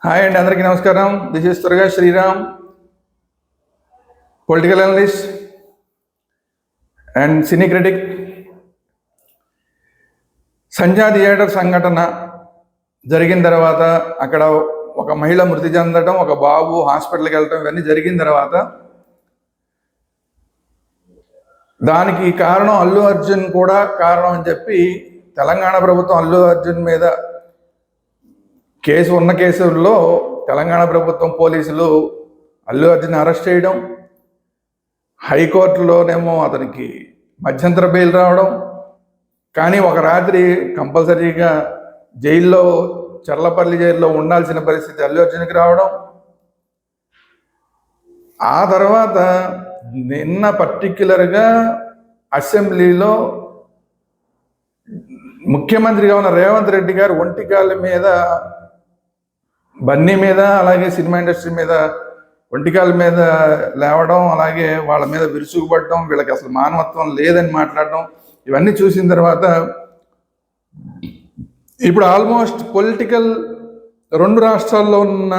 Hi అండి, అందరికీ నమస్కారం. దిస్ ఇస్ త్వరగా Sriram, political analyst and cine critic. Sandhya theatre సంఘటన జరిగిన తర్వాత అక్కడ ఒక మహిళ మృతి చెందడం, ఒక బాబు హాస్పిటల్కి వెళ్ళడం, ఇవన్నీ జరిగిన తర్వాత దానికి కారణం అల్లు అర్జున్ కూడా కారణం అని చెప్పి తెలంగాణ ప్రభుత్వం అల్లు అర్జున్ మీద ఉన్న కేసుల్లో తెలంగాణ ప్రభుత్వం పోలీసులు అల్లు అర్జున్ అరెస్ట్ చేయడం, హైకోర్టులోనేమో అతనికి మధ్యంతర బెయిల్ రావడం, కానీ ఒక రాత్రి కంపల్సరీగా జైల్లో చర్లపల్లి జైల్లో ఉండాల్సిన పరిస్థితి అల్లు అర్జున్కి రావడం. ఆ తర్వాత నిన్న పర్టిక్యులర్గా అసెంబ్లీలో ముఖ్యమంత్రిగా ఉన్న రేవంత్ రెడ్డి గారు ఒంటికాళ్ళ మీద, బన్నీ మీద, అలాగే సినిమా ఇండస్ట్రీ మీద ఒంటికాళ్ళ మీద లేవడం, అలాగే వాళ్ళ మీద విరుచుకుపడడం, వీళ్ళకి అసలు మానవత్వం లేదని మాట్లాడడం, ఇవన్నీ చూసిన తర్వాత ఇప్పుడు ఆల్మోస్ట్ పొలిటికల్ రెండు రాష్ట్రాల్లో ఉన్న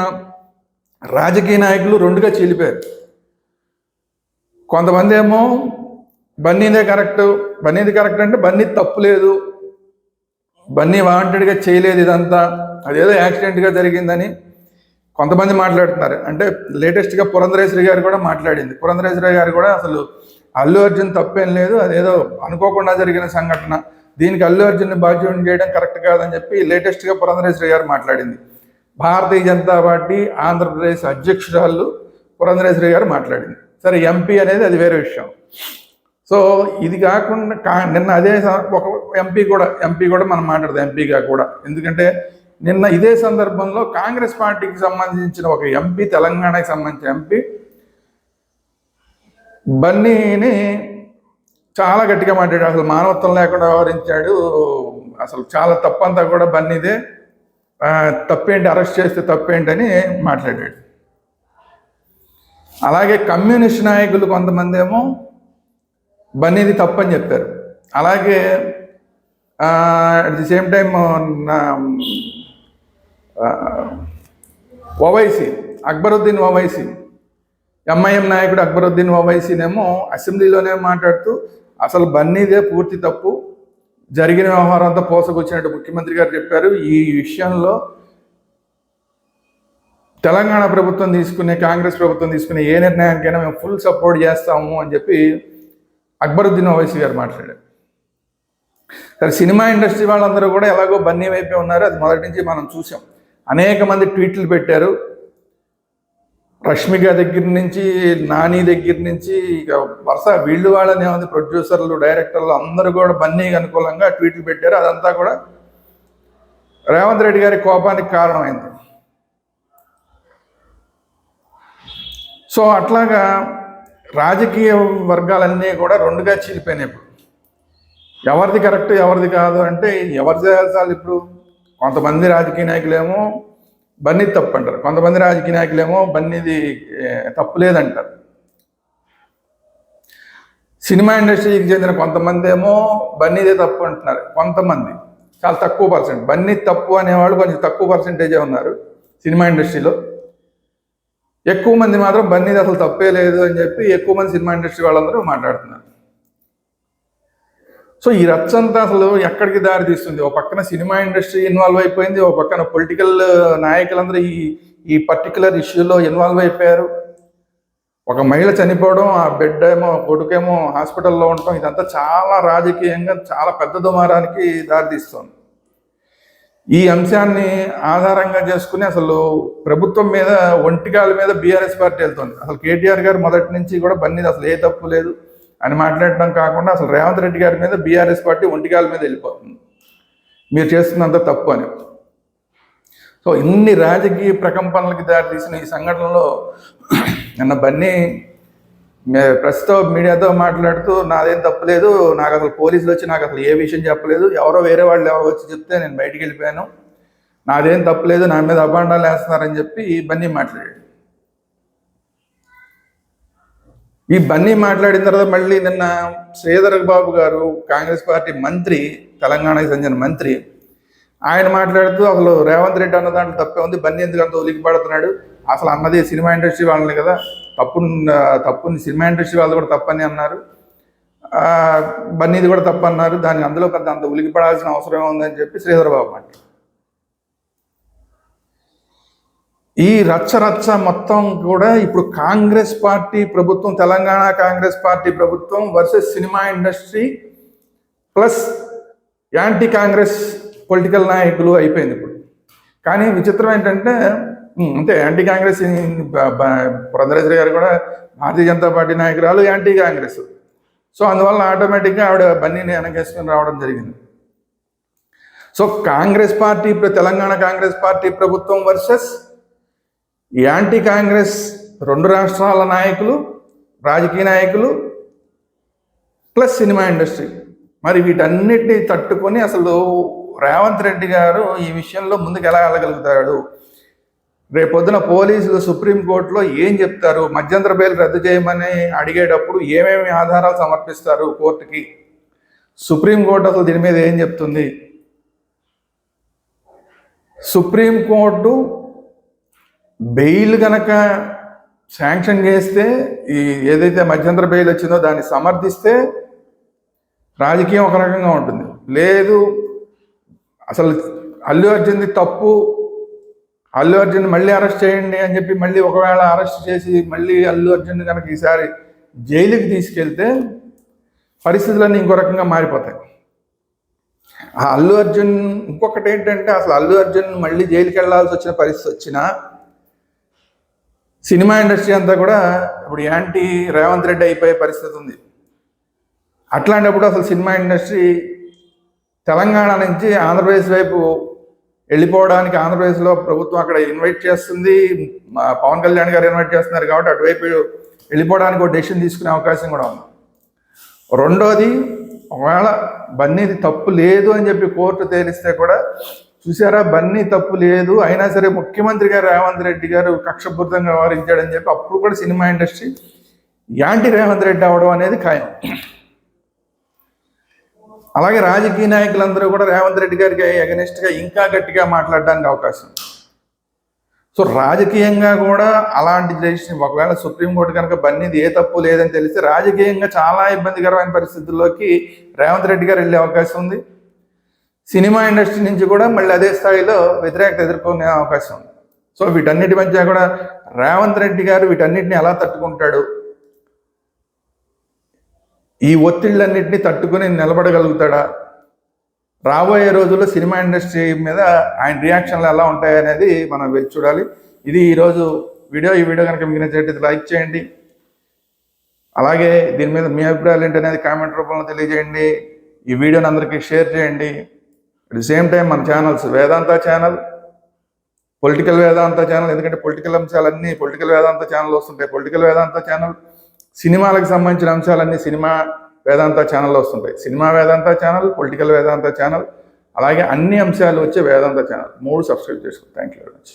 రాజకీయ నాయకులు రెండుగా చీలిపోయారు. కొంతమంది ఏమో బన్నీది కరెక్ట్ అంటే బన్నీ తప్పు లేదు, బన్నీ వాంటెడ్గా చేయలేదు, ఇదంతా అదేదో యాక్సిడెంట్గా జరిగిందని కొంతమంది మాట్లాడుతున్నారు. అంటే లేటెస్ట్గా పురంధరేశ్వరి గారు కూడా మాట్లాడింది. పురంధరేశ్వరి గారు కూడా అసలు అల్లు అర్జున్ తప్పేం లేదు, అదేదో అనుకోకుండా జరిగిన సంఘటన, దీనికి అల్లు అర్జున్ని బాధ్యుడిని చేయడం కరెక్ట్ కాదని చెప్పి లేటెస్ట్గా పురంధరేశ్వరి గారు మాట్లాడింది. భారతీయ జనతా పార్టీ ఆంధ్రప్రదేశ్ అధ్యక్షురాలు పురంధరేశ్వరి గారు మాట్లాడింది. సరే, ఎంపీ అనేది అది వేరే విషయం. సో ఇది కాకుండా నిన్న అదే ఒక ఎంపీ కూడా మనం మాట్లాడదాం, ఎంపీగా కూడా. ఎందుకంటే నిన్న ఇదే సందర్భంలో కాంగ్రెస్ పార్టీకి సంబంధించిన ఒక ఎంపీ, తెలంగాణకి సంబంధించిన ఎంపీ బన్నీని చాలా గట్టిగా మాట్లాడాడు. అసలు మానవత్వం లేకుండా వ్యవహరించాడు, అసలు చాలా తప్పంతా కూడా బన్నీదే, తప్పేంటి, అరెస్ట్ చేస్తే తప్పేంటని మాట్లాడాడు. అలాగే కమ్యూనిస్ట్ నాయకులు కొంతమంది ఏమో బన్నీది తప్పని చెప్పారు. అలాగే at the same time Owaisi, Akbaruddin Owaisi, MIM నాయకుడు అక్బరుద్దీన్ ఓవైసీనేమో అసెంబ్లీలోనే మాట్లాడుతూ అసలు బన్నీదే పూర్తి తప్పు, జరిగిన వ్యవహారం అంతా పోసకొచ్చినట్టు ముఖ్యమంత్రి గారు చెప్పారు. ఈ విషయంలో తెలంగాణ ప్రభుత్వం కాంగ్రెస్ ప్రభుత్వం తీసుకునే ఏ నిర్ణయానికైనా మేము ఫుల్ సపోర్ట్ చేస్తాము అని చెప్పి అక్బరుద్దీన్ ఓవైసీ గారు మాట్లాడారు. సరే, సినిమా ఇండస్ట్రీ వాళ్ళందరూ కూడా ఎలాగో బన్నీ వైపే ఉన్నారు, అది మొదటి నుంచి మనం చూసాం. అనేక మంది ట్వీట్లు పెట్టారు. రష్మిక దగ్గర నుంచి, నాని దగ్గర నుంచి, ఇక వరుస వీళ్ళు వాళ్ళనే ఉంది, ప్రొడ్యూసర్లు, డైరెక్టర్లు అందరూ కూడా బన్నీకి అనుకూలంగా ట్వీట్లు పెట్టారు. అదంతా కూడా రేవంత్ రెడ్డి గారి కోపానికి కారణమైంది. సో అట్లాగా రాజకీయ వర్గాలన్నీ కూడా రెండుగా చీలిపోయినాయి. ఇప్పుడు ఎవరిది కరెక్ట్, ఎవరిది కాదు అంటే ఎవరు చేయాల్సాలి? ఇప్పుడు కొంతమంది రాజకీయ నాయకులేమో బన్నీది తప్పు అంటారు, కొంతమంది రాజకీయ నాయకులేమో బన్నీది తప్పు లేదంటారు. సినిమా ఇండస్ట్రీకి చెందిన కొంతమంది ఏమో బన్నీదే తప్పు అంటున్నారు, కొంతమంది చాలా తక్కువ పర్సెంట్. బన్నీ తప్పు అనేవాళ్ళు కొంచెం తక్కువ పర్సెంటేజే ఉన్నారు సినిమా ఇండస్ట్రీలో. ఎక్కువ మంది మాత్రం బన్నీది అసలు తప్పే లేదు అని చెప్పి ఎక్కువ మంది సినిమా ఇండస్ట్రీ వాళ్ళందరూ మాట్లాడుతున్నారు. సో ఈ రచ్చంతా అసలు ఎక్కడికి దారి తీస్తుంది? ఓ పక్కన సినిమా ఇండస్ట్రీ ఇన్వాల్వ్ అయిపోయింది, ఓ పక్కన పొలిటికల్ నాయకులందరూ ఈ పర్టికులర్ ఇష్యూలో ఇన్వాల్వ్ అయిపోయారు. ఒక మహిళ చనిపోవడం, ఆ బిడ్డ ఏమో, కొడుకేమో హాస్పిటల్లో ఉండటం, ఇదంతా చాలా రాజకీయంగా చాలా పెద్ద దుమారానికి దారితీస్తుంది. ఈ అంశాన్ని ఆధారంగా చేసుకుని అసలు ప్రభుత్వం మీద, ఒంటికాల మీద బీఆర్ఎస్ పార్టీ వెళ్తుంది. అసలు కేటీఆర్ గారు మొదటి నుంచి కూడా బన్నీది అసలు ఏ తప్పు లేదు అని మాట్లాడడం కాకుండా అసలు రేవంత్ రెడ్డి గారి మీద బీఆర్ఎస్ పార్టీ ఒంటికాల మీద వెళ్ళిపోతుంది, మీరు చేస్తున్నంత తప్పు అని. సో ఇన్ని రాజకీయ ప్రకంపనలకి దారితీసిన ఈ సంఘటనలో నిన్న బన్నీ ప్రస్తుతం మీడియాతో మాట్లాడుతూ నాదేం తప్పలేదు, నాకు అసలు పోలీసులు వచ్చి నాకు అసలు ఏ విషయం చెప్పలేదు, ఎవరో వేరే వాళ్ళు ఎవరో వచ్చి చెప్తే నేను బయటికి వెళ్ళిపోయాను, నాదేం తప్పలేదు, నా మీద అభాండాలు వేస్తున్నారని చెప్పి బన్నీ మాట్లాడాడు. ఈ బన్నీ మాట్లాడిన తర్వాత మళ్ళీ నిన్న శ్రీధర్ బాబు గారు, కాంగ్రెస్ పార్టీ మంత్రి, తెలంగాణకి చెందిన మంత్రి, ఆయన మాట్లాడుతూ అసలు రేవంత్ రెడ్డి అన్న దాంట్లో తప్పే ఉంది, బన్నీ ఎందుకు అంత ఉలికి పడుతున్నాడు, అసలు అన్నది సినిమా ఇండస్ట్రీ వాళ్ళని కదా, తప్పుని సినిమా ఇండస్ట్రీ వాళ్ళు కూడా తప్పని అన్నారు, బన్నీది కూడా తప్పు అన్నారు, దాన్ని అందులో పెద్ద అంత ఉలికి పడాల్సిన అవసరం ఉందని చెప్పి శ్రీధర్ బాబు మాట. ఈ రచ్చ మొత్తం కూడా ఇప్పుడు కాంగ్రెస్ పార్టీ ప్రభుత్వం, తెలంగాణ కాంగ్రెస్ పార్టీ ప్రభుత్వం versus cinema industry plus anti Congress political నాయకులు అయిపోయింది ఇప్పుడు. కానీ విచిత్రం ఏంటంటే అంతే, యాంటీ కాంగ్రెస్ పురంధరేశ్వరి గారు కూడా భారతీయ జనతా పార్టీ నాయకురాలు, యాంటీ కాంగ్రెస్. సో అందువల్ల ఆటోమేటిక్గా ఆవిడ బన్నీని వెనకేసుకొని రావడం జరిగింది. So Congress party, Telangana Congress party ప్రభుత్వం వర్సెస్ యాంటీ కాంగ్రెస్ 2 రాష్ట్రాల నాయకులు, రాజకీయ నాయకులు ప్లస్ సినిమా ఇండస్ట్రీ. మరి వీటన్నిటిని తట్టుకొని అసలు రేవంత్ రెడ్డి గారు ఈ విషయంలో ముందుకు ఎలా వెళ్ళగలుగుతాడు? రేపొద్దున పోలీసులు సుప్రీంకోర్టులో ఏం చెప్తారు? మధ్యంతర బెయిల్ రద్దు చేయమని అడిగేటప్పుడు ఏమేమి ఆధారాలు సమర్పిస్తారు కోర్టుకి? సుప్రీంకోర్టు అసలు దీని మీద ఏం చెప్తుంది? సుప్రీంకోర్టు బెయిల్ గనక శాంక్షన్ చేస్తే, ఈ ఏదైతే మధ్యంతర బెయిల్ వచ్చిందో దాన్ని సమర్థిస్తే రాజకీయం ఒక రకంగా ఉంటుంది. లేదు అసలు అల్లు అర్జున్ది తప్పు, అల్లు అర్జున్ మళ్ళీ అరెస్ట్ చేయండి అని చెప్పి మళ్ళీ ఒకవేళ అరెస్ట్ చేసి మళ్ళీ అల్లు అర్జున్ కనుక ఈసారి జైలుకి తీసుకెళ్తే పరిస్థితులన్నీ ఇంకో రకంగా మారిపోతాయి. ఆ అల్లు అర్జున్ ఇంకొకటి ఏంటంటే, అసలు అల్లు అర్జున్ మళ్ళీ జైలుకి వెళ్ళాల్సి వచ్చిన పరిస్థితి వచ్చినా సినిమా ఇండస్ట్రీ అంతా కూడా ఇప్పుడు యాంటీ రేవంత్ రెడ్డి అయిపోయే పరిస్థితి ఉంది. అట్లాంటప్పుడు అసలు సినిమా ఇండస్ట్రీ తెలంగాణ నుంచి ఆంధ్రప్రదేశ్ వైపు వెళ్ళిపోవడానికి, ఆంధ్రప్రదేశ్లో ప్రభుత్వం అక్కడ ఇన్వైట్ చేస్తుంది, పవన్ కళ్యాణ్ గారు ఇన్వైట్ చేస్తున్నారు కాబట్టి అటువైపు వెళ్ళిపోవడానికి ఒక డెసిషన్ తీసుకునే అవకాశం కూడా ఉంది. రెండోది, ఒకవేళ బన్నీది తప్పు లేదు అని చెప్పి కోర్టు తేలిస్తే కూడా, చూసారా బన్నీ తప్పు లేదు అయినా సరే ముఖ్యమంత్రి గారు రేవంత్ రెడ్డి గారు కక్షపూరితంగా వ్యవహరించాడని చెప్పి అప్పుడు కూడా cinema industry anti Revanth Reddy అవడం అనేది ఖాయం. అలాగే రాజకీయ నాయకులందరూ కూడా రేవంత్ రెడ్డి గారికి అగెనిస్ట్గా ఇంకా గట్టిగా మాట్లాడడానికి అవకాశం. సో రాజకీయంగా కూడా అలాంటి డెసిషన్, ఒకవేళ సుప్రీంకోర్టు కనుక బన్నీది ఏ తప్పు లేదని తెలిస్తే రాజకీయంగా చాలా ఇబ్బందికరమైన పరిస్థితుల్లోకి రేవంత్ రెడ్డి గారు వెళ్ళే అవకాశం ఉంది. సినిమా ఇండస్ట్రీ నుంచి కూడా మళ్ళీ అదే స్థాయిలో వ్యతిరేకత ఎదుర్కొనే అవకాశం ఉంది. సో వీటన్నిటి మధ్య కూడా రేవంత్ రెడ్డి గారు వీటన్నిటిని ఎలా తట్టుకుంటాడు, ఈ ఒత్తిళ్ళన్నింటినీ తట్టుకుని నిలబడగలుగుతాడా, రాబోయే రోజుల్లో సినిమా ఇండస్ట్రీ మీద ఆయన రియాక్షన్లు ఎలా ఉంటాయనేది మనం వేచి చూడాలి. ఇది ఈరోజు వీడియో. ఈ వీడియో కనుక మీకు నచ్చినట్లయితే లైక్ చేయండి. అలాగే దీని మీద మీ అభిప్రాయాలు ఏంటనేది కామెంట్ రూపంలో తెలియజేయండి. ఈ వీడియోని అందరికీ షేర్ చేయండి. అట్ ది సేమ్ టైం మన ఛానల్స్ వేదాంత ఛానల్, పొలిటికల్ వేదాంత ఛానల్, ఎందుకంటే పొలిటికల్ అంశాలన్నీ పొలిటికల్ వేదాంత ఛానల్ వస్తుంటాయి. పొలిటికల్ వేదాంత ఛానల్, సినిమాలకు సంబంధించిన అంశాలన్నీ సినిమా వేదాంత ఛానల్లో వస్తుంటాయి. సినిమా వేదాంత ఛానల్, పొలిటికల్ వేదాంత ఛానల్, అలాగే అన్ని అంశాలు వచ్చే వేదాంత ఛానల్ 3 సబ్స్క్రైబ్ చేసుకోండి. Thank you very much.